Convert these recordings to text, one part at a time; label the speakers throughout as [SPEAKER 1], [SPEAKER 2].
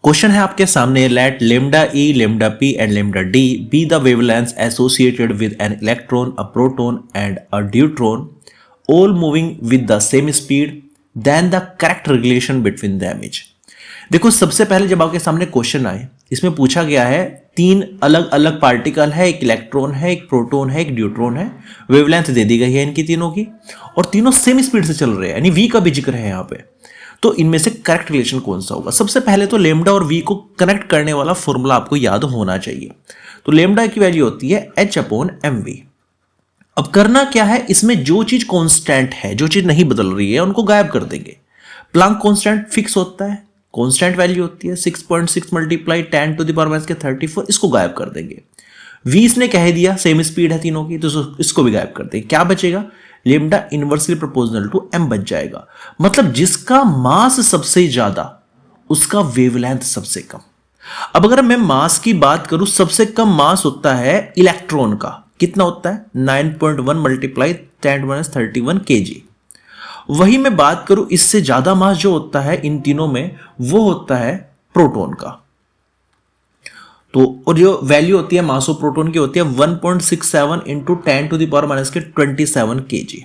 [SPEAKER 1] Question है आपके सामने, let lambda e, lambda p and lambda d be the wavelengths associated with an electron, a proton and a deuteron all moving with the same speed, then the correct relation between them is। देखो सबसे पहले जब आपके सामने question आए, इसमें पूछा गया है तीन अलग अलग पार्टिकल है, एक इलेक्ट्रॉन है, एक प्रोटॉन है, एक ड्यूट्रॉन है, वेवलेंथ दे दी गई है इनकी तीनों की और तीनों सेम स्पीड से चल रहे हैं, यानी v का भी जिक्र है यहाँ पे। तो इनमें से करेक्ट रिलेशन कौन सा होगा? सबसे पहले तो लेमडा और v को कनेक्ट करने वाला फॉर्मूला आपको याद होना चाहिए। तो लेमडा की वैल्यू होती है h/mv। अब करना क्या है, इसमें जो चीज कांस्टेंट है, जो चीज नहीं बदल रही है, उनको गायब कर देंगे। प्लांक कांस्टेंट फिक्स होता है, कांस्टेंट वैल्यू होती है 6.6 मल्टीप्लाई 10⁻⁴, इसको गायब कर देंगे। v इसने कह दिया सेम स्पीड है तीनों की, तो इसको भी गायब कर देंगे। क्या बचेगा? Lambda inversely proportional to m बच जाएगा। मतलब जिसका मास सबसे ज्यादा उसका वेवलेंथ सबसे कम। अब अगर मैं मास की बात करूं, सबसे कम मास होता है इलेक्ट्रॉन का। कितना होता है? 9.1 मल्टीप्लाई 10⁻31 kg। वही मैं बात करूं, इससे ज्यादा मास जो होता है इन तीनों में, वो होता है प्रोटॉन का। तो और जो वैल्यू होती है मास ऑफ प्रोटॉन की होती है 1.67 इंटू 10⁻⁻27 kg।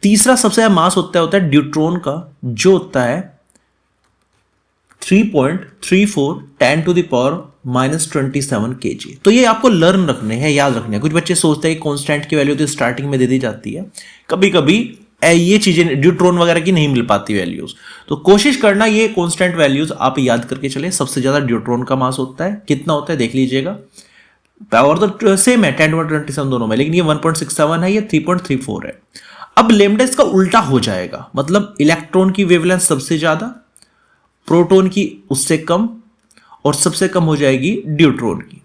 [SPEAKER 1] तीसरा सबसे ज्यादा मास होता है ड्यूट्रॉन का, जो होता है 3.34 10⁻⁻27 kg। तो ये आपको लर्न रखने हैं, याद रखने हैं। कुछ बच्चे सोचते हैं कि कांस्टेंट की वैल्यू तो स्टार्टिंग में दे दी जाती है, कभी कभी ये चीजें ड्यूट्रॉन वगैरह की नहीं मिल पाती वैल्यूज। तो कोशिश करना ये कांस्टेंट वैल्यूज आप याद करके चले। सबसे ज्यादा ड्यूट्रॉन का मास होता है, कितना होता है देख लीजिएगा। पावर तो सेम है 10⁻27 दोनों में, लेकिन ये 1.67 है, ये 3.34 है। अब लेमडा इसका उल्टा हो जाएगा, मतलब इलेक्ट्रॉन की वेवलेंथ सबसे ज्यादा, प्रोटॉन की उससे कम, और सबसे कम हो जाएगी ड्यूट्रॉन की।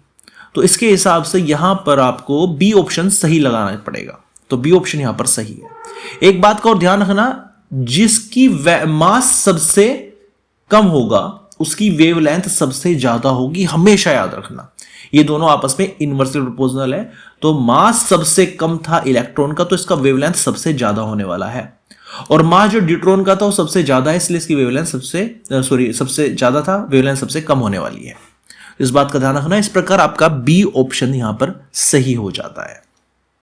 [SPEAKER 1] तो इसके हिसाब से यहां पर आपको बी ऑप्शन सही लगाना पड़ेगा। तो बी ऑप्शन यहां पर सही है। एक बात का और ध्यान रखना, जिसकी मास सबसे कम होगा उसकी वेवलेंथ सबसे ज्यादा होगी, हमेशा याद रखना। ये दोनों आपस में इनवर्सली प्रोपोर्शनल है। तो मास सबसे कम था इलेक्ट्रॉन का, तो इसका वेवलेंथ सबसे ज्यादा होने वाला है। और मास जो ड्यूट्रॉन का था वो सबसे ज्यादा है, इसलिए इसकी वेवलेंथ सबसे ज्यादा था, वेवलेंथ सबसे कम होने वाली है। इस बात का ध्यान रखना। इस प्रकार आपका बी ऑप्शन यहां पर सही हो जाता है।